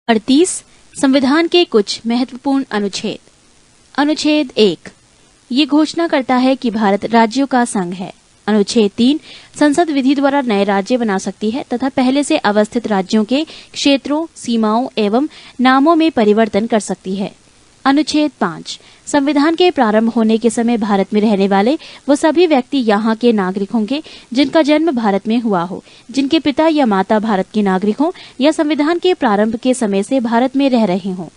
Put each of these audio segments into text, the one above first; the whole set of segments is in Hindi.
38 संविधान के कुछ महत्वपूर्ण अनुच्छेद। अनुच्छेद 1 ये घोषणा करता है कि भारत राज्यों का संघ है। अनुच्छेद 3 संसद विधि द्वारा नए राज्य बना सकती है तथा पहले से अवस्थित राज्यों के क्षेत्रों, सीमाओं एवं नामों में परिवर्तन कर सकती है। अनुच्छेद 5 संविधान के प्रारंभ होने के समय भारत में रहने वाले वो सभी व्यक्ति यहाँ के नागरिक होंगे जिनका जन्म भारत में हुआ हो, जिनके पिता या माता भारत के नागरिक हों या संविधान के प्रारंभ के समय से भारत में रह रहे हों।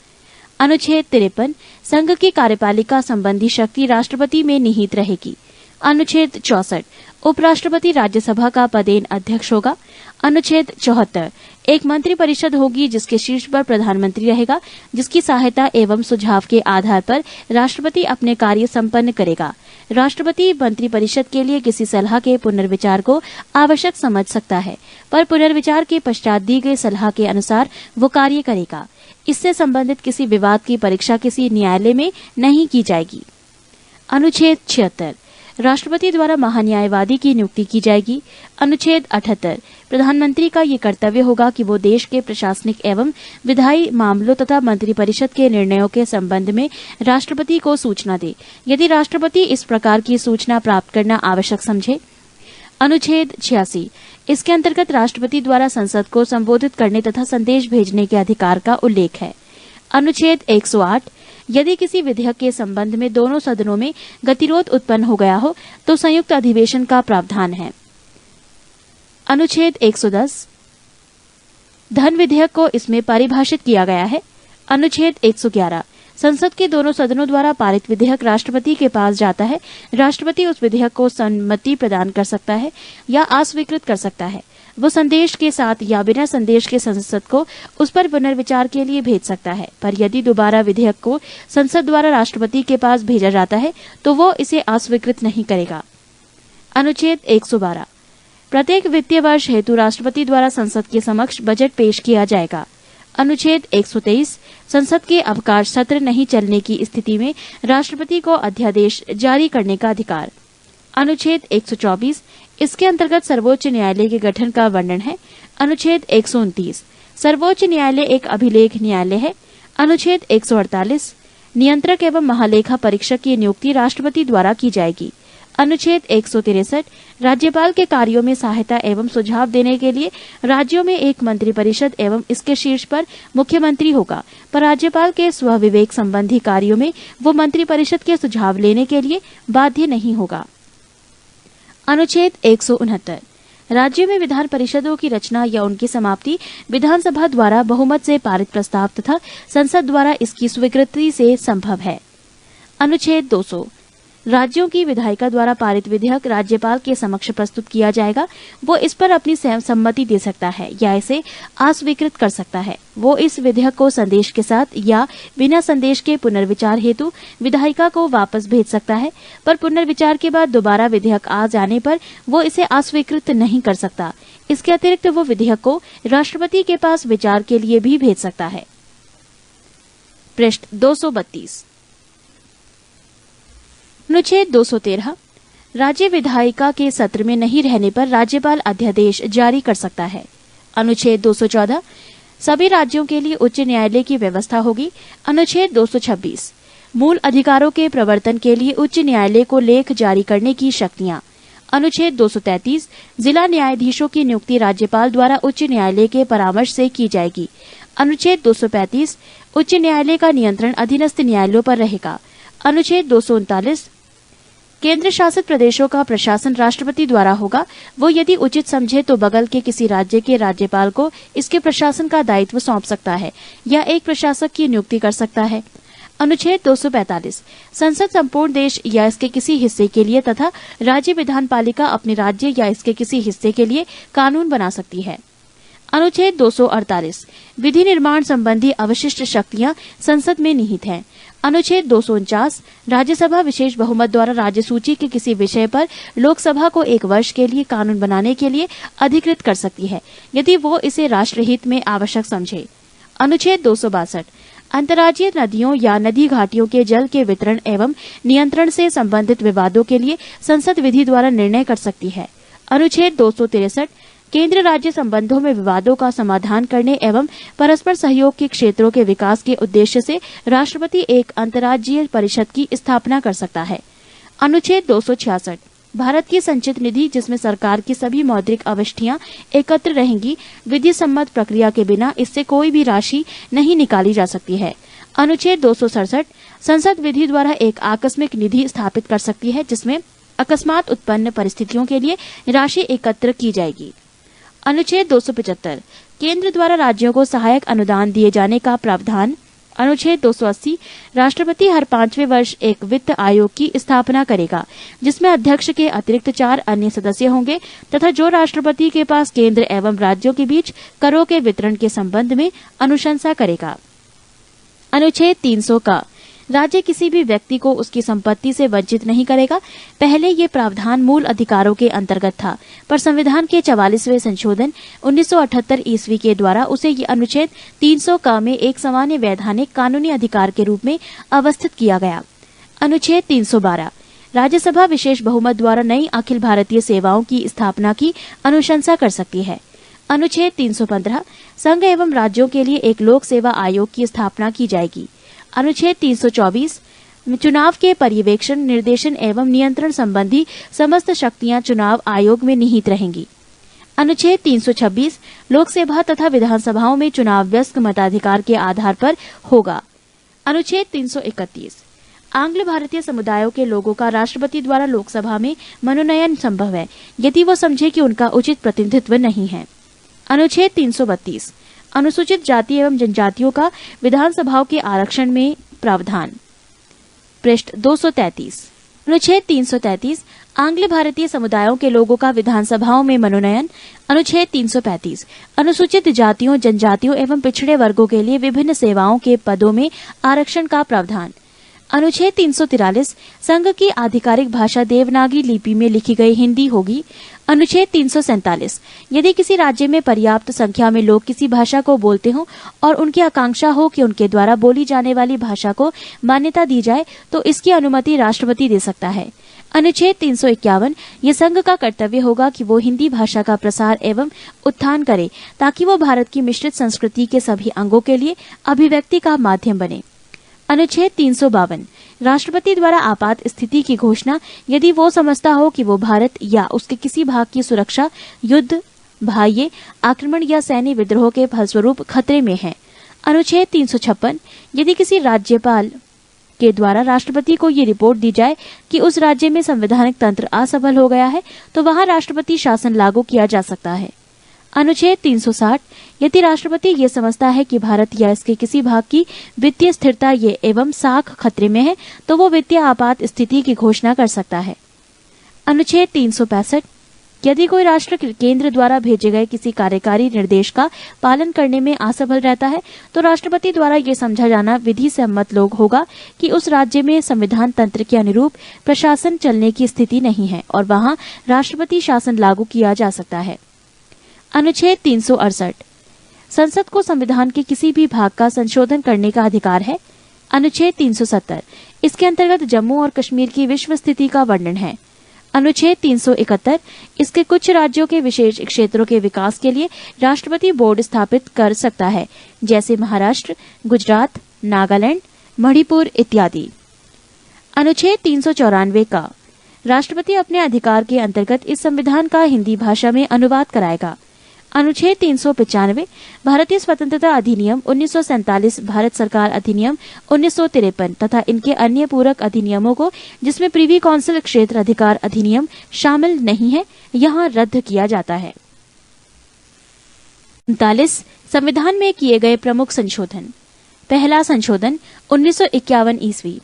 अनुच्छेद 53 संघ की कार्यपालिका संबंधी शक्ति राष्ट्रपति में निहित रहेगी। अनुच्छेद 64 उपराष्ट्रपति राज्यसभा का पदेन अध्यक्ष होगा। अनुच्छेद 74 एक मंत्री परिषद होगी जिसके शीर्ष पर प्रधानमंत्री रहेगा, जिसकी सहायता एवं सुझाव के आधार पर राष्ट्रपति अपने कार्य संपन्न करेगा। राष्ट्रपति मंत्री परिषद के लिए किसी सलाह के पुनर्विचार को आवश्यक समझ सकता है, पर पुनर्विचार के पश्चात दी गई सलाह के अनुसार वो कार्य करेगा। इससे संबंधित किसी विवाद की परीक्षा किसी न्यायालय में नहीं की जाएगी। अनुच्छेद 76 राष्ट्रपति द्वारा महान्यायवादी की नियुक्ति की जाएगी। अनुच्छेद 78 प्रधानमंत्री का ये कर्तव्य होगा कि वो देश के प्रशासनिक एवं विधायी मामलों तथा मंत्रिपरिषद के निर्णयों के संबंध में राष्ट्रपति को सूचना दे, यदि राष्ट्रपति इस प्रकार की सूचना प्राप्त करना आवश्यक समझे। अनुच्छेद 86 इसके अंतर्गत राष्ट्रपति द्वारा संसद को संबोधित करने तथा संदेश भेजने के अधिकार का उल्लेख है। अनुच्छेद 108 यदि किसी विधेयक के संबंध में दोनों सदनों में गतिरोध उत्पन्न हो गया हो तो संयुक्त अधिवेशन का प्रावधान है। अनुच्छेद 110 धन विधेयक को इसमें परिभाषित किया गया है। अनुच्छेद 111 संसद के दोनों सदनों द्वारा पारित विधेयक राष्ट्रपति के पास जाता है। राष्ट्रपति उस विधेयक को सम्मति प्रदान कर सकता है या अस्वीकृत कर सकता है। वो संदेश के साथ या बिना संदेश के संसद को उस पर पुनर्विचार के लिए भेज सकता है, पर यदि दोबारा विधेयक को संसद द्वारा राष्ट्रपति के पास भेजा जाता है तो वो इसे अस्वीकृत नहीं करेगा। अनुच्छेद 112 प्रत्येक वित्तीय वर्ष हेतु राष्ट्रपति द्वारा संसद के समक्ष बजट पेश किया जाएगा। अनुच्छेद 123 संसद के अवकाश सत्र नहीं चलने की स्थिति में राष्ट्रपति को अध्यादेश जारी करने का अधिकार। अनुच्छेद 124 इसके अंतर्गत सर्वोच्च न्यायालय के गठन का वर्णन है। अनुच्छेद 129 सर्वोच्च न्यायालय एक अभिलेख न्यायालय है। अनुच्छेद 148 नियंत्रक एवं महालेखा परीक्षक की नियुक्ति राष्ट्रपति द्वारा की जाएगी। अनुच्छेद 163 राज्यपाल के कार्यों में सहायता एवं सुझाव देने के लिए राज्यों में एक मंत्रिपरिषद एवं इसके शीर्ष पर मुख्यमंत्री होगा, पर राज्यपाल के स्वविवेक संबंधी कार्यों में वो मंत्रिपरिषद के सुझाव लेने के लिए बाध्य नहीं होगा। अनुच्छेद 169 राज्यों में विधान परिषदों की रचना या उनकी समाप्ति विधानसभा द्वारा बहुमत से पारित प्रस्ताव तथा संसद द्वारा इसकी स्वीकृति से संभव है। अनुच्छेद 200 राज्यों की विधायिका द्वारा पारित विधेयक राज्यपाल के समक्ष प्रस्तुत किया जाएगा। वो इस पर अपनी सम्मति दे सकता है या इसे अस्वीकृत कर सकता है। वो इस विधेयक को संदेश के साथ या बिना संदेश के पुनर्विचार हेतु विधायिका को वापस भेज सकता है, पर पुनर्विचार के बाद दोबारा विधेयक आ जाने पर वो इसे अस्वीकृत नहीं कर सकता। इसके अतिरिक्त वो विधेयक को राष्ट्रपति के पास विचार के लिए भी भेज सकता है। पृष्ठ 232 अनुच्छेद 213 राज्य विधायिका के सत्र में नहीं रहने पर राज्यपाल अध्यादेश जारी कर सकता है। अनुच्छेद 214 सभी राज्यों के लिए उच्च न्यायालय की व्यवस्था होगी। अनुच्छेद 226 मूल अधिकारों के प्रवर्तन के लिए उच्च न्यायालय को लेख जारी करने की शक्तियां। अनुच्छेद 233 जिला न्यायाधीशों की नियुक्ति राज्यपाल द्वारा उच्च न्यायालय के परामर्श से की जाएगी। अनुच्छेद 235 उच्च न्यायालय का नियंत्रण अधीनस्थ न्यायालयों पर रहेगा। अनुच्छेद 239 केंद्र शासित प्रदेशों का प्रशासन राष्ट्रपति द्वारा होगा। वो यदि उचित समझे तो बगल के किसी राज्य के राज्यपाल को इसके प्रशासन का दायित्व सौंप सकता है या एक प्रशासक की नियुक्ति कर सकता है। अनुच्छेद 245 संसद संपूर्ण देश या इसके किसी हिस्से के लिए तथा राज्य विधानपालिका अपने राज्य या इसके किसी हिस्से के लिए कानून बना सकती है। अनुच्छेद 248 विधि निर्माण संबंधी अवशिष्ट शक्तियां संसद में निहित हैं। अनुच्छेद 249 राज्यसभा विशेष बहुमत द्वारा राज्य सूची के किसी विषय पर लोकसभा को एक वर्ष के लिए कानून बनाने के लिए अधिकृत कर सकती है, यदि वो इसे राष्ट्रहित में आवश्यक समझे। अनुच्छेद 262 अंतर्राज्यीय नदियों या नदी घाटियों के जल के वितरण एवं नियंत्रण से संबंधित विवादों के लिए संसद विधि द्वारा निर्णय कर सकती है। अनुच्छेद 263 केंद्र राज्य संबंधों में विवादों का समाधान करने एवं परस्पर सहयोग के क्षेत्रों के विकास के उद्देश्य से राष्ट्रपति एक अंतर्राज्यीय परिषद की स्थापना कर सकता है। अनुच्छेद 266 भारत की संचित निधि, जिसमें सरकार की सभी मौद्रिक आवश्यकताएं एकत्र रहेंगी, विधि सम्मत प्रक्रिया के बिना इससे कोई भी राशि नहीं निकाली जा सकती है। अनुच्छेद 267 संसद विधि द्वारा एक आकस्मिक निधि स्थापित कर सकती है, जिसमें अकस्मात उत्पन्न परिस्थितियों के लिए राशि एकत्र की जाएगी। अनुच्छेद 275 केंद्र द्वारा राज्यों को सहायक अनुदान दिए जाने का प्रावधान। अनुच्छेद 280 राष्ट्रपति हर 5वें वर्ष एक वित्त आयोग की स्थापना करेगा, जिसमें अध्यक्ष के अतिरिक्त 4 अन्य सदस्य होंगे तथा जो राष्ट्रपति के पास केंद्र एवं राज्यों के बीच करों के वितरण के संबंध में अनुशंसा करेगा। अनुच्छेद 300 का राज्य किसी भी व्यक्ति को उसकी संपत्ति से वंचित नहीं करेगा। पहले ये प्रावधान मूल अधिकारों के अंतर्गत था, पर संविधान के 44वें संशोधन 1978 ईस्वी के द्वारा उसे ये अनुच्छेद 300 का में एक सामान्य वैधानिक कानूनी अधिकार के रूप में अवस्थित किया गया। अनुच्छेद 312 राज्यसभा विशेष बहुमत द्वारा नई अखिल भारतीय सेवाओं की स्थापना की अनुशंसा कर सकती है। अनुच्छेद 315 संघ एवं राज्यों के लिए एक लोक सेवा आयोग की स्थापना की जाएगी। अनुच्छेद 324 चुनाव के पर्यवेक्षण, निर्देशन एवं नियंत्रण संबंधी समस्त शक्तियां चुनाव आयोग में निहित रहेंगी। अनुच्छेद 326 लोकसभा तथा विधानसभाओं में चुनाव वयस्क मताधिकार के आधार पर होगा। अनुच्छेद 331 आंग्ल भारतीय समुदायों के लोगों का राष्ट्रपति द्वारा लोकसभा में मनोनयन संभव है, यदि वो समझे कि उनका उचित प्रतिनिधित्व नहीं है। अनुच्छेद 332 अनुसूचित जाति एवं जनजातियों का विधानसभाओं के आरक्षण में प्रावधान। पृष्ठ 233 अनुच्छेद 333 आंग्ल भारतीय समुदायों के लोगों का विधानसभाओं में मनोनयन। अनुच्छेद 335 अनुसूचित जातियों, जनजातियों एवं पिछड़े वर्गों के लिए विभिन्न सेवाओं के पदों में आरक्षण का प्रावधान। अनुच्छेद 343 संघ की आधिकारिक भाषा देवनागरी लिपि में लिखी गई हिंदी होगी। अनुच्छेद 347 यदि किसी राज्य में पर्याप्त संख्या में लोग किसी भाषा को बोलते हों और उनकी आकांक्षा हो कि उनके द्वारा बोली जाने वाली भाषा को मान्यता दी जाए, तो इसकी अनुमति राष्ट्रपति दे सकता है। अनुच्छेद 351 ये संघ का कर्तव्य होगा कि वो हिंदी भाषा का प्रसार एवं उत्थान करे, ताकि वो भारत की मिश्रित संस्कृति के सभी अंगों के लिए अभिव्यक्ति का माध्यम बने। अनुच्छेद 352 राष्ट्रपति द्वारा आपात स्थिति की घोषणा यदि वो समझता हो कि वो भारत या उसके किसी भाग की सुरक्षा युद्ध, बाह्य आक्रमण या सैन्य विद्रोह के फलस्वरूप खतरे में है। अनुच्छेद 356 यदि किसी राज्यपाल के द्वारा राष्ट्रपति को ये रिपोर्ट दी जाए कि उस राज्य में संवैधानिक तंत्र असफल हो गया है, तो वहां राष्ट्रपति शासन लागू किया जा सकता है। अनुच्छेद 360 यदि राष्ट्रपति ये समझता है कि भारत या इसके किसी भाग की वित्तीय स्थिरता ये एवं साख खतरे में है, तो वो वित्तीय आपात स्थिति की घोषणा कर सकता है। अनुच्छेद 365 यदि कोई राष्ट्र केंद्र द्वारा भेजे गए किसी कार्यकारी निर्देश का पालन करने में असफल रहता है, तो राष्ट्रपति द्वारा ये समझा जाना विधि सम्मत लोग होगा कि उस राज्य में संविधान तंत्र के अनुरूप प्रशासन चलने की स्थिति नहीं है और वहां राष्ट्रपति शासन लागू किया जा सकता है। अनुच्छेद 368 संसद को संविधान के किसी भी भाग का संशोधन करने का अधिकार है। अनुच्छेद 370 इसके अंतर्गत जम्मू और कश्मीर की विश्व स्थिति का वर्णन है। अनुच्छेद 371 इसके कुछ राज्यों के विशेष क्षेत्रों के विकास के लिए राष्ट्रपति बोर्ड स्थापित कर सकता है, जैसे महाराष्ट्र, गुजरात, नागालैंड, मणिपुर इत्यादि। अनुच्छेद 394 का राष्ट्रपति अपने अधिकार के अंतर्गत इस संविधान का हिंदी भाषा में अनुवाद कराएगा। अनुच्छेद 395 भारतीय स्वतंत्रता अधिनियम 1947, भारत सरकार अधिनियम 1953 तथा इनके अन्य पूरक अधिनियमों को, जिसमें प्रिवी काउंसिल क्षेत्र अधिकार अधिनियम शामिल नहीं है, यहाँ रद्द किया जाता है। 39 संविधान में किए गए प्रमुख संशोधन। पहला संशोधन 1951 ईस्वी।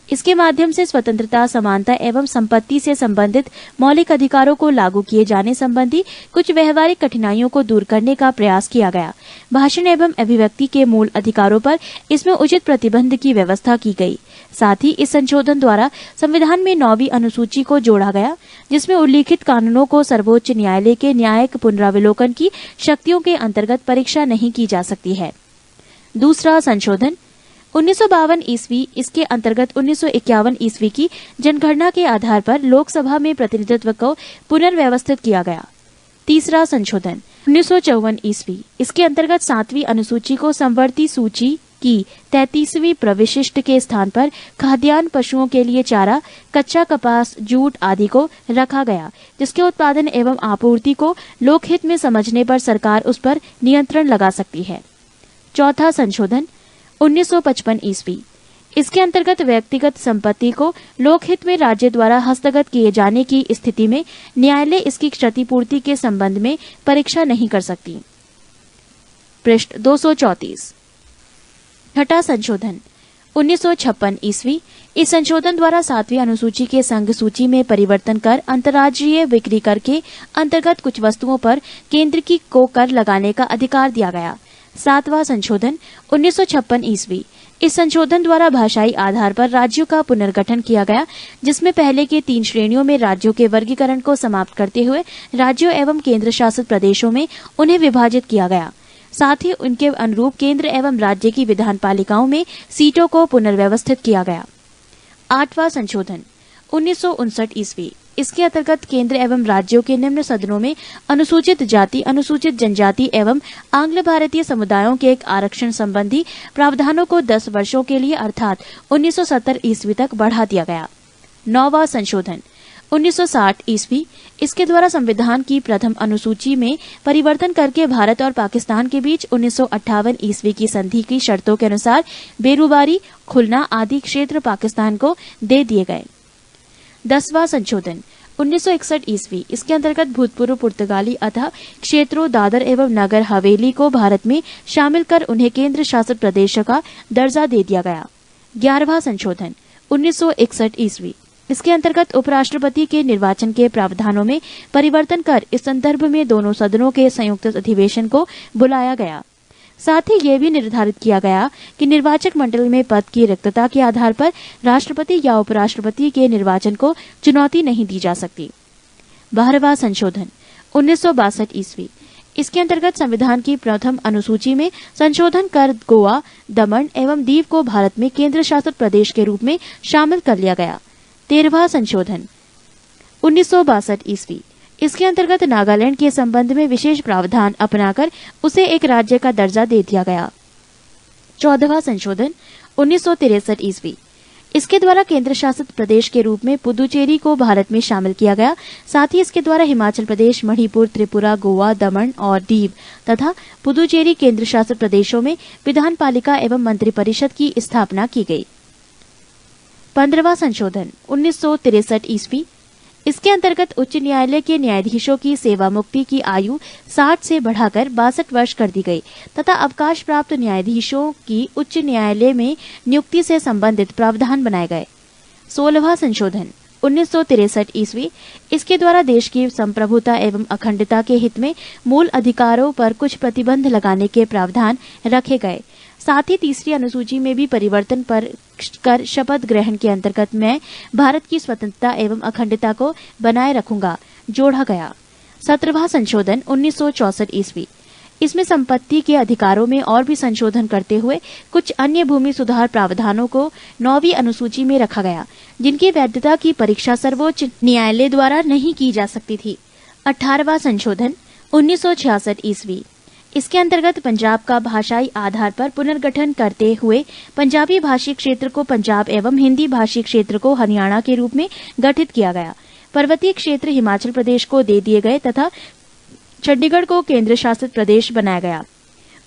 इसके माध्यम से स्वतंत्रता, समानता एवं संपत्ति से संबंधित मौलिक अधिकारों को लागू किए जाने संबंधी कुछ व्यवहारिक कठिनाइयों को दूर करने का प्रयास किया गया। भाषण एवं अभिव्यक्ति के मूल अधिकारों पर इसमें उचित प्रतिबंध की व्यवस्था की गई। साथ ही इस संशोधन द्वारा संविधान में 9वीं अनुसूची को जोड़ा गया, जिसमें उल्लिखित कानूनों को सर्वोच्च न्यायालय के न्यायिक पुनरावलोकन की शक्तियों के अंतर्गत परीक्षा नहीं की जा सकती है। दूसरा संशोधन 1952 ईस्वी। इसके अंतर्गत 1951 ईस्वी की जनगणना के आधार पर लोकसभा में प्रतिनिधित्व को पुनर्व्यवस्थित किया गया। तीसरा संशोधन 1954 ईस्वी, इसके अंतर्गत 7वीं अनुसूची को समवर्ती सूची की 33वीं प्रविशिष्ट के स्थान पर खाद्यान्न, पशुओं के लिए चारा, कच्चा कपास, जूट आदि को रखा गया, जिसके उत्पादन एवं आपूर्ति को लोकहित में समझने पर सरकार उस पर नियंत्रण लगा सकती है। चौथा संशोधन 1955 ईस्वी, इसके अंतर्गत व्यक्तिगत संपत्ति को लोकहित में राज्य द्वारा हस्तगत किए जाने की स्थिति में न्यायालय इसकी क्षतिपूर्ति के संबंध में परीक्षा नहीं कर सकती। पृष्ठ 234। छठा संशोधन 1956 ईस्वी, इस संशोधन द्वारा 7वीं अनुसूची के संघ सूची में परिवर्तन कर अंतर्राज्यीय बिक्री कर के अंतर्गत कुछ वस्तुओं पर केंद्र को कर लगाने का अधिकार दिया गया। 7वां संशोधन 1956 ईस्वी, इस संशोधन द्वारा भाषाई आधार पर राज्यों का पुनर्गठन किया गया, जिसमें पहले के 3 श्रेणियों में राज्यों के वर्गीकरण को समाप्त करते हुए राज्यों एवं केंद्र शासित प्रदेशों में उन्हें विभाजित किया गया। साथ ही उनके अनुरूप केंद्र एवं राज्य की विधान पालिकाओं में सीटों को पुनर्व्यवस्थित किया गया। 8वां संशोधन 1959 ईस्वी, इसके अंतर्गत केंद्र एवं राज्यों के निम्न सदनों में अनुसूचित जाति, अनुसूचित जनजाति एवं आंग्ल भारतीय समुदायों के एक आरक्षण संबंधी प्रावधानों को 10 वर्षों के लिए अर्थात 1970 ईस्वी तक बढ़ा दिया गया। 9वां संशोधन 1960 ईस्वी, इसके द्वारा संविधान की प्रथम अनुसूची में परिवर्तन करके भारत और पाकिस्तान के बीच 1958 ईस्वी की संधि की शर्तों के अनुसार बेरुबारी, खुलना आदि क्षेत्र पाकिस्तान को दे दिए गए। 10वां संशोधन 1961 ईस्वी, इसके अंतर्गत भूतपूर्व पुर्तगाली अतः क्षेत्रों दादर एवं नगर हवेली को भारत में शामिल कर उन्हें केंद्र शासित प्रदेश का दर्जा दे दिया गया। 11वां संशोधन 1961 ईस्वी, इसके अंतर्गत उपराष्ट्रपति के निर्वाचन के प्रावधानों में परिवर्तन कर इस संदर्भ में दोनों सदनों के संयुक्त अधिवेशन को बुलाया गया। साथ ही यह भी निर्धारित किया गया कि निर्वाचक मंडल में पद की रिक्तता के आधार पर राष्ट्रपति या उपराष्ट्रपति के निर्वाचन को चुनौती नहीं दी जा सकती। 12वां संशोधन 1962 ईस्वी, इसके अंतर्गत संविधान की प्रथम अनुसूची में संशोधन कर गोवा, दमन एवं दीव को भारत में केंद्र शासित प्रदेश के रूप में शामिल कर लिया गया। 13वां संशोधन 1962 ईस्वी, इसके अंतर्गत नागालैंड के संबंध में विशेष प्रावधान अपनाकर उसे एक राज्य का दर्जा दे दिया गया। 14वां संशोधन 1963 ईस्वी, इसके द्वारा केंद्र शासित प्रदेश के रूप में पुदुचेरी को भारत में शामिल किया गया। साथ ही इसके द्वारा हिमाचल प्रदेश, मणिपुर, त्रिपुरा, गोवा, दमन और दीव तथा पुदुचेरी केंद्र शासित प्रदेशों में विधान पालिका एवं मंत्रिपरिषद की स्थापना की गई। 15वां संशोधन 1963 ईस्वी, इसके अंतर्गत उच्च न्यायालय के न्यायाधीशों की सेवा मुक्ति की आयु 60 से बढ़ाकर 62 वर्ष कर दी गई तथा अवकाश प्राप्त न्यायाधीशों की उच्च न्यायालय में नियुक्ति से संबंधित प्रावधान बनाए गए। 16वां संशोधन 1963 ईस्वी, इसके द्वारा देश की संप्रभुता एवं अखंडता के हित में मूल अधिकारों पर कुछ प्रतिबंध लगाने के प्रावधान रखे गए। साथ ही तीसरी अनुसूची में भी परिवर्तन पर कर शपथ ग्रहण के अंतर्गत मैं भारत की स्वतंत्रता एवं अखंडता को बनाए रखूंगा जोड़ा गया। 17वां संशोधन 1964 ईस्वी, इसमें संपत्ति के अधिकारों में और भी संशोधन करते हुए कुछ अन्य भूमि सुधार प्रावधानों को 9वीं अनुसूची में रखा गया, जिनकी वैधता की परीक्षा सर्वोच्च न्यायालय द्वारा नहीं की जा सकती थी। 18वां संशोधन 1966 ईस्वी, इसके अंतर्गत पंजाब का भाषाई आधार पर पुनर्गठन करते हुए पंजाबी भाषी क्षेत्र को पंजाब एवं हिंदी भाषी क्षेत्र को हरियाणा के रूप में गठित किया गया। पर्वतीय क्षेत्र हिमाचल प्रदेश को दे दिए गए तथा चंडीगढ़ को केंद्र शासित प्रदेश बनाया गया।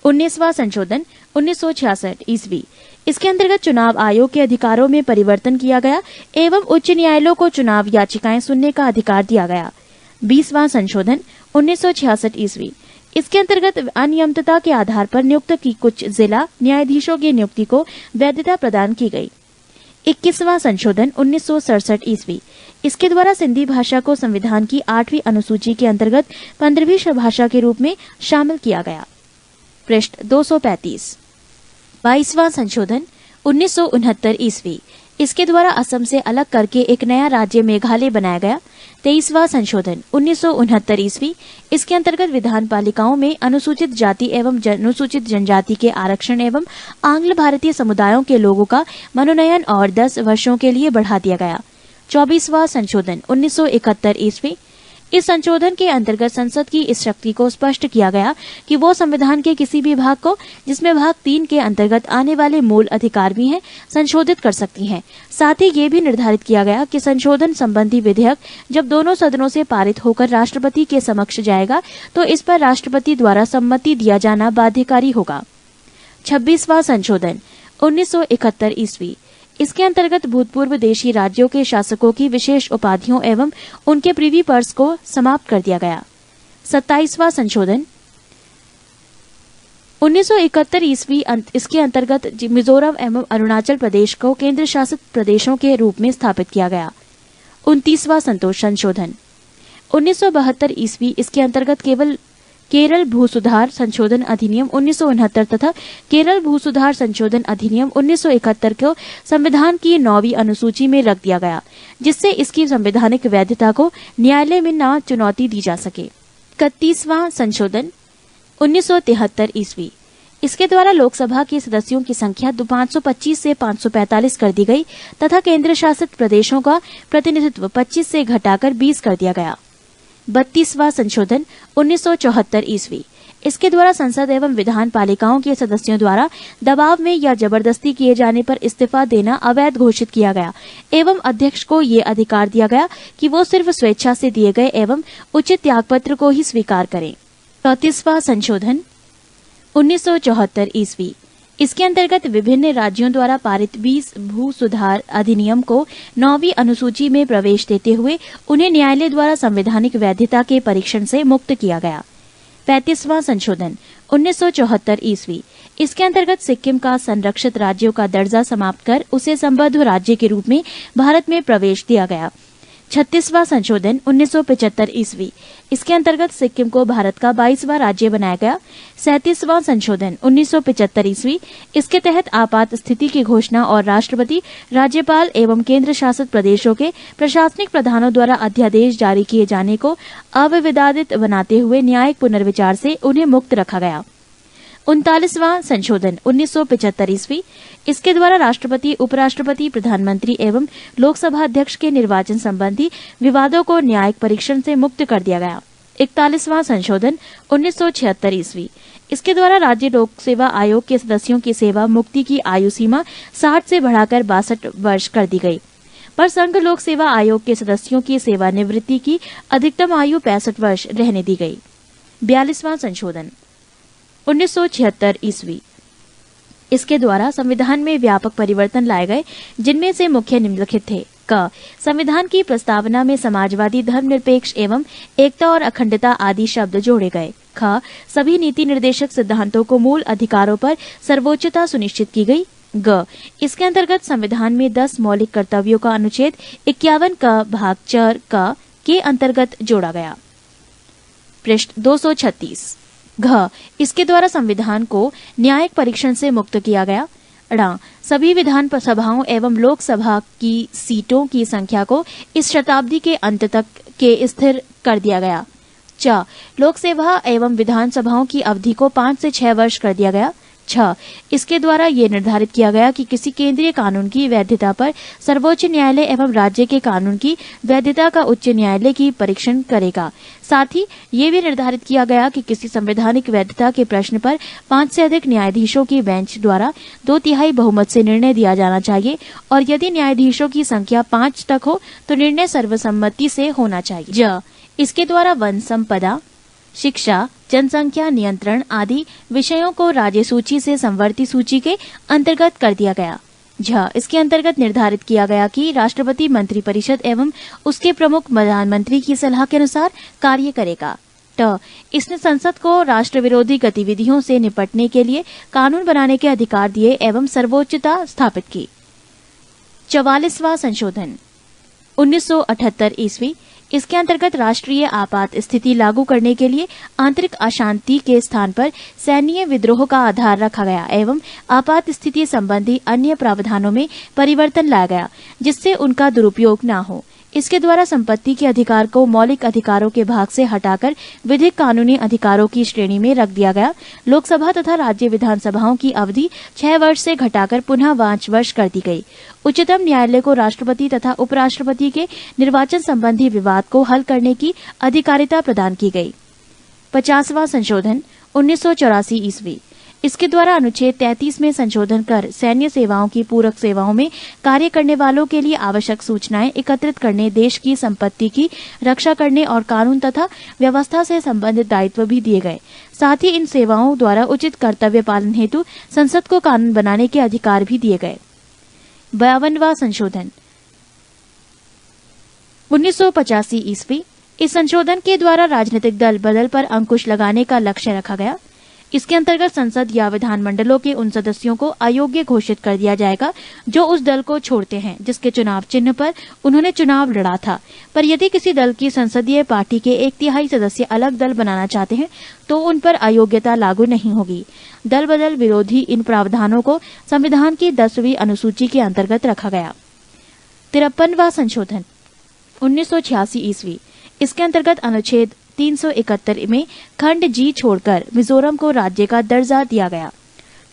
19वां संशोधन 1966 ईस्वी, इसके अंतर्गत चुनाव आयोग के अधिकारों में परिवर्तन किया गया एवं उच्च न्यायालयों को चुनाव याचिकाएं सुनने का अधिकार दिया गया। 20वां संशोधन 1966 ईस्वी, इसके अंतर्गत अनियमितता के आधार पर नियुक्त की कुछ जिला न्यायाधीशों की नियुक्ति को वैधता प्रदान की गई। 21वां संशोधन 1967 ईस्वी, इसके द्वारा सिंधी भाषा को संविधान की 8वीं अनुसूची के अंतर्गत 15वीं भाषा के रूप में शामिल किया गया। पृष्ठ 235। 22वां संशोधन 1969 ईस्वी, इसके द्वारा असम से अलग करके एक नया राज्य मेघालय बनाया गया। 23वां संशोधन 1969 ईस्वी, इसके अंतर्गत विधान पालिकाओं में अनुसूचित जाति एवं अनुसूचित जनजाति के आरक्षण एवं आंग्ल भारतीय समुदायों के लोगों का मनोनयन और 10 वर्षों के लिए बढ़ा दिया गया। 24वां संशोधन 1971 ईस्वी, इस संशोधन के अंतर्गत संसद की इस शक्ति को स्पष्ट किया गया कि वो संविधान के किसी भी भाग को, जिसमें भाग 3 के अंतर्गत आने वाले मूल अधिकार भी हैं, संशोधित कर सकती है। साथ ही ये भी निर्धारित किया गया कि संशोधन संबंधी विधेयक जब दोनों सदनों से पारित होकर राष्ट्रपति के समक्ष जाएगा तो इस पर राष्ट्रपति द्वारा सम्मति दिया जाना बाध्यकारी होगा। 26वां संशोधन 1971 ईस्वी। इसके अंतर्गत भूतपूर्व देशी राज्यों के शासकों की विशेष उपाधियों एवं उनके प्रिवी पर्स को समाप्त कर दिया गया। 27वां संशोधन 1971 ईस्वी। इसके अंतर्गत मिजोरम एवं अरुणाचल प्रदेश को केंद्र शासित प्रदेशों के रूप में स्थापित किया गया। 29वां संशोधन 1972 ईस्वी। इसके अंतर्गत केरल भू सुधार संशोधन अधिनियम 1969 तथा केरल भू सुधार संशोधन अधिनियम 1971 को संविधान की 9वीं अनुसूची में रख दिया गया, जिससे इसकी संवैधानिक वैधता को न्यायालय में न चुनौती दी जा सके। 31वां संशोधन 1973 ईस्वी। इसके द्वारा लोकसभा के सदस्यों की संख्या 525 से 545 कर दी गई तथा केंद्र शासित प्रदेशों का प्रतिनिधित्व 25 से घटाकर 20 कर दिया गया। 32वां संशोधन 1974 ईस्वी। इसके द्वारा संसद एवं विधान पालिकाओं के सदस्यों द्वारा दबाव में या जबरदस्ती किए जाने पर इस्तीफा देना अवैध घोषित किया गया एवं अध्यक्ष को ये अधिकार दिया गया कि वो सिर्फ स्वेच्छा से दिए गए एवं उचित त्यागपत्र को ही स्वीकार करें। 34वां संशोधन 1974 ईस्वी। इसके अंतर्गत विभिन्न राज्यों द्वारा पारित 20 भू सुधार अधिनियम को 9वीं अनुसूची में प्रवेश देते हुए उन्हें न्यायालय द्वारा संवैधानिक वैधता के परीक्षण से मुक्त किया गया। 35वां संशोधन 1974 ईस्वी। इसके अंतर्गत सिक्किम का संरक्षित राज्यों का दर्जा समाप्त कर उसे संबद्ध राज्य के रूप में भारत में प्रवेश दिया गया। 36वां संशोधन 1975 ईस्वी। इसके अंतर्गत सिक्किम को भारत का 22वां राज्य बनाया गया। 37वां संशोधन 1975 ईस्वी। इसके तहत आपात स्थिति की घोषणा और राष्ट्रपति, राज्यपाल एवं केंद्र शासित प्रदेशों के प्रशासनिक प्रधानों द्वारा अध्यादेश जारी किए जाने को अविवादित बनाते हुए न्यायिक पुनर्विचार से उन्हें मुक्त रखा गया। 39वां संशोधन 1975 ईस्वी। इसके द्वारा राष्ट्रपति, उपराष्ट्रपति, प्रधानमंत्री एवं लोकसभा अध्यक्ष के निर्वाचन संबंधी विवादों को न्यायिक परीक्षण से मुक्त कर दिया गया। 41वां संशोधन 1976 ईस्वी। इसके द्वारा राज्य लोक सेवा आयोग के सदस्यों की सेवा मुक्ति की आयु सीमा 60 से बढ़ाकर 62 वर्ष कर दी गई, पर संघ लोक सेवा आयोग के सदस्यों की सेवानिवृत्ति की अधिकतम आयु 65 वर्ष रहने दी गई। 42वां संशोधन 1976 ईस्वी। इसके द्वारा संविधान में व्यापक परिवर्तन लाए गए, जिनमें से मुख्य निम्नलिखित थे। क. संविधान की प्रस्तावना में समाजवादी, धर्मनिरपेक्ष एवं एकता और अखंडता आदि शब्द जोड़े गए। ख. सभी नीति निर्देशक सिद्धांतों को मूल अधिकारों पर सर्वोच्चता सुनिश्चित की गई। ग. इसके अंतर्गत संविधान में 10 मौलिक कर्तव्यों का अनुच्छेद 51 का भाग 4 क के अंतर्गत जोड़ा गया। पृष्ठ 236। घ. इसके द्वारा संविधान को न्यायिक परीक्षण से मुक्त किया गया। ड़. सभी विधान सभाओं एवं लोकसभा की सीटों की संख्या को इस शताब्दी के अंत तक के स्थिर कर दिया गया। च. लोकसभा एवं विधान सभाओं की अवधि को 5 से 6 वर्ष कर दिया गया। 6. इसके द्वारा ये निर्धारित किया गया कि किसी केंद्रीय कानून की वैधता पर सर्वोच्च न्यायालय एवं राज्य के कानून की वैधता का उच्च न्यायालय की परीक्षण करेगा। साथ ही ये भी निर्धारित किया गया कि किसी संवैधानिक वैधता के प्रश्न पर 5 से अधिक न्यायाधीशों की बेंच द्वारा 2/3 बहुमत से निर्णय दिया जाना चाहिए और यदि न्यायाधीशों की संख्या 5 तक हो तो निर्णय सर्वसम्मति से होना चाहिए। ज. इसके द्वारा वन संपदा, शिक्षा, जनसंख्या नियंत्रण आदि विषयों को राज्य सूची से संवर्ती सूची के अंतर्गत कर दिया गया। झ. इसके अंतर्गत निर्धारित किया गया कि राष्ट्रपति मंत्रिपरिषद एवं उसके प्रमुख प्रधानमंत्री की सलाह के अनुसार कार्य करेगा। ट. इसने संसद को राष्ट्र विरोधी गतिविधियों से निपटने के लिए कानून बनाने के अधिकार दिए एवं सर्वोच्चता स्थापित की। 44वां संशोधन 1978 ईस्वी। इसके अंतर्गत राष्ट्रीय आपात स्थिति लागू करने के लिए आंतरिक अशांति के स्थान पर सैन्य विद्रोह का आधार रखा गया एवं आपात स्थिति संबंधी अन्य प्रावधानों में परिवर्तन लाया गया, जिससे उनका दुरुपयोग न हो। इसके द्वारा संपत्ति के अधिकार को मौलिक अधिकारों के भाग से हटाकर विधिक कानूनी अधिकारों की श्रेणी में रख दिया गया। लोकसभा तथा राज्य विधानसभाओं की अवधि 6 वर्ष से घटाकर पुनः 5 वर्ष कर दी गई। उच्चतम न्यायालय को राष्ट्रपति तथा उपराष्ट्रपति के निर्वाचन संबंधी विवाद को हल करने की अधिकारिता प्रदान की गई। 50वां संशोधन 1984 ईस्वी। इसके द्वारा अनुच्छेद 33 में संशोधन कर सैन्य सेवाओं की पूरक सेवाओं में कार्य करने वालों के लिए आवश्यक सूचनाएं एकत्रित करने, देश की संपत्ति की रक्षा करने और कानून तथा व्यवस्था से संबंधित दायित्व भी दिए गए। साथ ही इन सेवाओं द्वारा उचित कर्तव्य पालन हेतु संसद को कानून बनाने के अधिकार भी दिए गए। 52वां संशोधन 1985 ईस्वी। इस संशोधन के द्वारा राजनीतिक दल बदल पर अंकुश लगाने का लक्ष्य रखा गया। इसके अंतर्गत संसद या विधानमंडलों के उन सदस्यों को अयोग्य घोषित कर दिया जाएगा जो उस दल को छोड़ते हैं जिसके चुनाव चिन्ह पर उन्होंने चुनाव लड़ा था। पर यदि किसी दल की संसदीय पार्टी के 1/3 सदस्य अलग दल बनाना चाहते हैं तो उन पर अयोग्यता लागू नहीं होगी। दल बदल विरोधी इन प्रावधानों को संविधान की 10वीं अनुसूची के अंतर्गत रखा गया। 53वां संशोधन 1986 ईस्वी। इसके अंतर्गत अनुच्छेद 371 में खंड जी छोड़कर मिजोरम को राज्य का दर्जा दिया गया।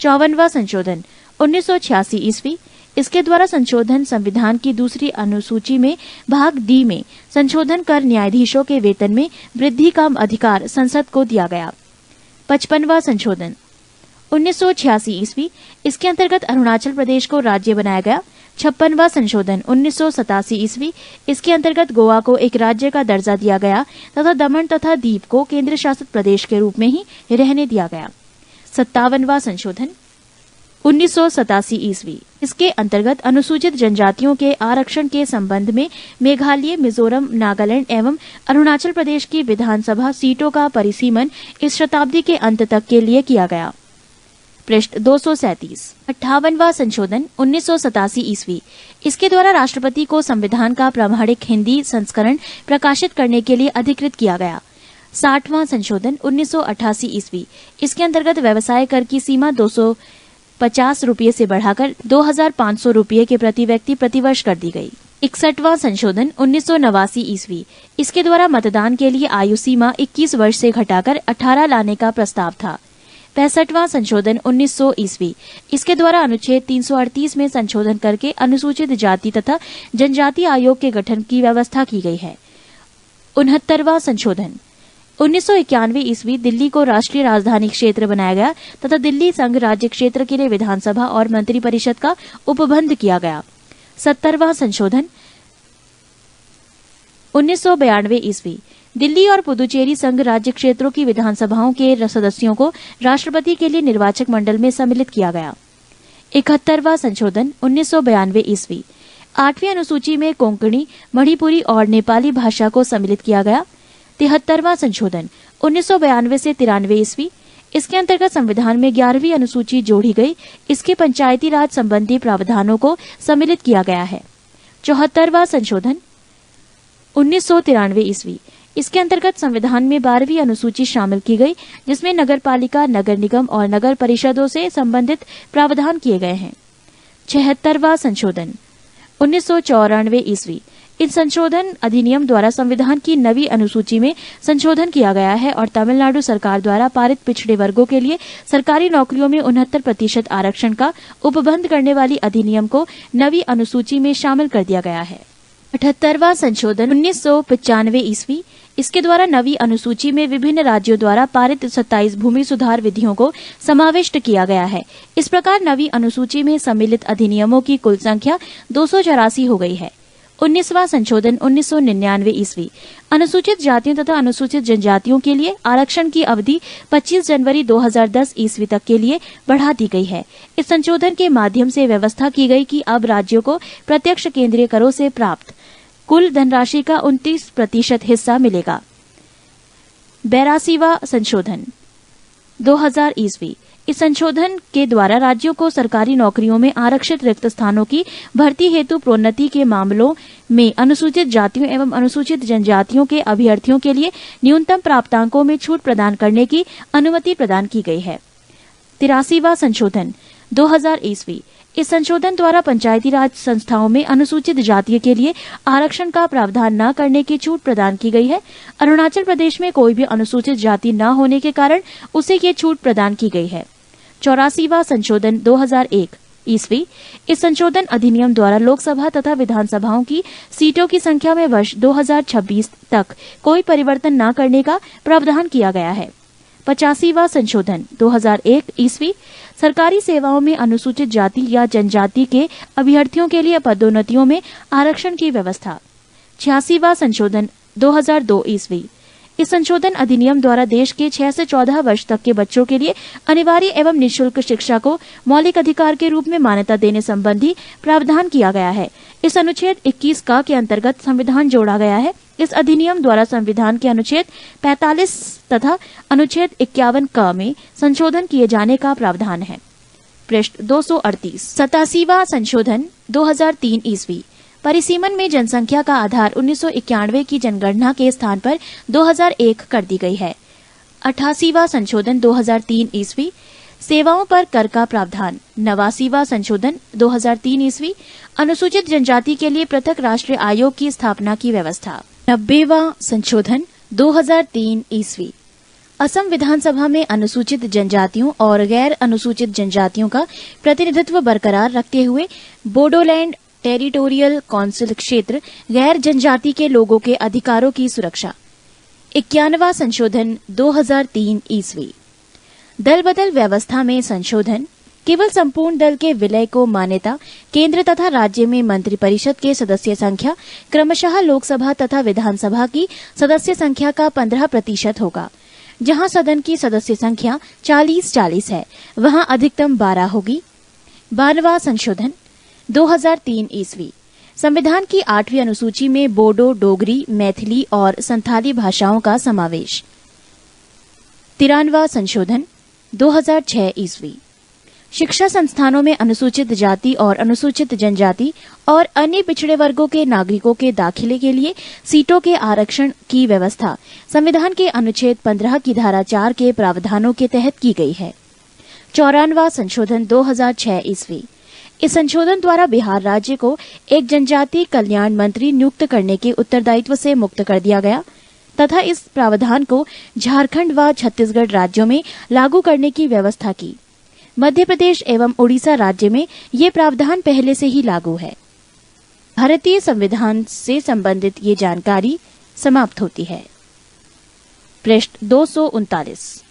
54वां संशोधन 1986 ईस्वी। इसके द्वारा संशोधन संविधान की 2री अनुसूची में भाग डी में संशोधन कर न्यायाधीशों के वेतन में वृद्धि का अधिकार संसद को दिया गया। 55वां संशोधन 1986 ईस्वी। इसके अंतर्गत अरुणाचल प्रदेश को राज्य बनाया गया। 56वां संशोधन 1987 ईस्वी। इसके अंतर्गत गोवा को एक राज्य का दर्जा दिया गया तथा दमन तथा दीव को केंद्र शासित प्रदेश के रूप में ही रहने दिया गया। 57वां संशोधन 1987 ईस्वी। इसके अंतर्गत अनुसूचित जनजातियों के आरक्षण के संबंध में मेघालय, मिजोरम, नागालैंड एवं अरुणाचल प्रदेश की विधानसभा सीटों का परिसीमन इस शताब्दी के अंत तक के लिए किया गया। पृष्ठ 237। 58वां संशोधन 1987 ईस्वी। इसके द्वारा राष्ट्रपति को संविधान का प्रामाणिक हिंदी संस्करण प्रकाशित करने के लिए अधिकृत किया गया। 60वां संशोधन 1988 ईस्वी। इसके अंतर्गत व्यवसाय कर की सीमा 250 रुपये से बढ़ाकर 2500 रुपये के प्रति व्यक्ति प्रतिवर्ष कर दी गई। 61वां संशोधन 1989 ईस्वी। इसके द्वारा मतदान के लिए आयु सीमा 21 वर्ष से घटाकर 18 लाने का प्रस्ताव था। 65वां संशोधन 1900 ईस्वी। इसके द्वारा अनुच्छेद 338 में संशोधन करके अनुसूचित जाति तथा जनजाति आयोग के गठन की व्यवस्था की गई है। 69वां संशोधन 1991 ईस्वी। दिल्ली को राष्ट्रीय राजधानी क्षेत्र बनाया गया तथा दिल्ली संघ राज्य क्षेत्र के लिए विधानसभा और मंत्री परिषद का उपबंध किया गया। 70वां संशोधन 1992 ईस्वी। दिल्ली और पुदुचेरी संघ राज्य क्षेत्रों की विधानसभाओं के सदस्यों को राष्ट्रपति के लिए निर्वाचक मंडल में सम्मिलित किया गया। 71वां संशोधन 1992 ईस्वी। 8वीं अनुसूची में कोंकणी, मणिपुरी और नेपाली भाषा को सम्मिलित किया गया। 73वां संशोधन 1992 से 93 ईस्वी। इसके अंतर्गत संविधान में 11वीं अनुसूची जोड़ी गई। इसके पंचायती राज संबंधी प्रावधानों को सम्मिलित किया गया है। 74वां संशोधन 1993 ईस्वी। इसके अंतर्गत संविधान में 12वीं अनुसूची शामिल की गई जिसमें नगरपालिका, नगर निगम और नगर परिषदों से संबंधित प्रावधान किए गए हैं। 76वां संशोधन 1994 ईस्वी। इन संशोधन अधिनियम द्वारा संविधान की 9वीं अनुसूची में संशोधन किया गया है और तमिलनाडु सरकार द्वारा पारित पिछड़े वर्गों के लिए सरकारी नौकरियों में 69% आरक्षण का उपबंध करने वाली अधिनियम को 9वीं अनुसूची में शामिल कर दिया गया है। 78वां संशोधन 1995 ईस्वी। इसके द्वारा 9वीं अनुसूची में विभिन्न राज्यों द्वारा पारित 27 भूमि सुधार विधियों को समाविष्ट किया गया है। इस प्रकार 9वीं अनुसूची में सम्मिलित अधिनियमों की कुल संख्या 284 हो गई है। 19वां संशोधन 1999 ईस्वी। अनुसूचित जातियों तथा अनुसूचित जनजातियों के लिए आरक्षण की अवधि 25 जनवरी 2010 ईस्वी तक के लिए बढ़ा दी गई है। इस संशोधन के माध्यम से व्यवस्था की गई कि अब राज्यों को प्रत्यक्ष केंद्रीय करों से प्राप्त कुल धनराशि का 29% हिस्सा मिलेगा। 82वां संशोधन 2000 ईस्वी। इस संशोधन के द्वारा राज्यों को सरकारी नौकरियों में आरक्षित रिक्त स्थानों की भर्ती हेतु प्रोन्नति के मामलों में अनुसूचित जातियों एवं अनुसूचित जनजातियों के अभ्यर्थियों के लिए न्यूनतम प्राप्तांकों में छूट प्रदान करने की अनुमति प्रदान की गई है। 83वां संशोधन 2000 ईस्वी। इस संशोधन द्वारा पंचायती राज संस्थाओं में अनुसूचित जाति के लिए आरक्षण का प्रावधान न करने की छूट प्रदान की गई है। अरुणाचल प्रदेश में कोई भी अनुसूचित जाति न होने के कारण उसे ये छूट प्रदान की गई है। 84वां संशोधन 2001 ईस्वी। इस संशोधन अधिनियम द्वारा लोकसभा तथा विधानसभाओं की सीटों की संख्या में वर्ष 2026 तक कोई परिवर्तन न करने का प्रावधान किया गया है। 85वां संशोधन 2001 ईस्वी। सरकारी सेवाओं में अनुसूचित जाति या जनजाति के अभ्यर्थियों के लिए पदोन्नतियों में आरक्षण की व्यवस्था। 86वां संशोधन 2002 ईस्वी। इस संशोधन अधिनियम द्वारा देश के 6 से 14 वर्ष तक के बच्चों के लिए अनिवार्य एवं निःशुल्क शिक्षा को मौलिक अधिकार के रूप में मान्यता देने संबंधी प्रावधान किया गया है। इस अनुच्छेद 21 का के अंतर्गत संविधान जोड़ा गया है। इस अधिनियम द्वारा संविधान के अनुच्छेद 45 तथा अनुच्छेद 51 क में संशोधन किए जाने का प्रावधान है। पृष्ठ 238। 87वां संशोधन 2003 ईस्वी। परिसीमन में जनसंख्या का आधार 1991 की जनगणना के स्थान पर 2001 कर दी गई है। 88वां संशोधन 2003 ईस्वी। सेवाओं पर कर का प्रावधान। 89वां संशोधन 2003 ईस्वी। अनुसूचित जनजाति के लिए पृथक राष्ट्रीय आयोग की स्थापना की व्यवस्था। 90वां संशोधन 2003 ईस्वी। असम विधानसभा में अनुसूचित जनजातियों और गैर अनुसूचित जनजातियों का प्रतिनिधित्व बरकरार रखते हुए बोडोलैंड टेरिटोरियल काउंसिल क्षेत्र गैर जनजाति के लोगों के अधिकारों की सुरक्षा। 91वां संशोधन 2003 ईस्वी। दल बदल व्यवस्था में संशोधन। केवल संपूर्ण दल के विलय को मान्यता। केंद्र तथा राज्य में मंत्रिपरिषद के सदस्य संख्या क्रमशः लोकसभा तथा विधानसभा की सदस्य संख्या का 15% होगा। जहां सदन की सदस्य संख्या 40-40 है, वहां अधिकतम 12 होगी। 12वां संशोधन 2003 ईस्वी। संविधान की 8वीं अनुसूची में बोडो, डोगरी, मैथिली और संथाली भाषाओं का समावेश। 93वां संशोधन 2006 ईस्वी। शिक्षा संस्थानों में अनुसूचित जाति और अनुसूचित जनजाति और अन्य पिछड़े वर्गों के नागरिकों के दाखिले के लिए सीटों के आरक्षण की व्यवस्था संविधान के अनुच्छेद 15 की धारा 4 के प्रावधानों के तहत की गई है। 94वां संशोधन 2006 ईस्वी। इस संशोधन द्वारा बिहार राज्य को एक जनजाति कल्याण मंत्री नियुक्त करने के उत्तरदायित्व से मुक्त कर दिया गया तथा इस प्रावधान को झारखंड व छत्तीसगढ़ राज्यों में लागू करने की व्यवस्था की। मध्य प्रदेश एवं उड़ीसा राज्य में ये प्रावधान पहले से ही लागू है। भारतीय संविधान से संबंधित ये जानकारी समाप्त होती है। पृष्ठ 239।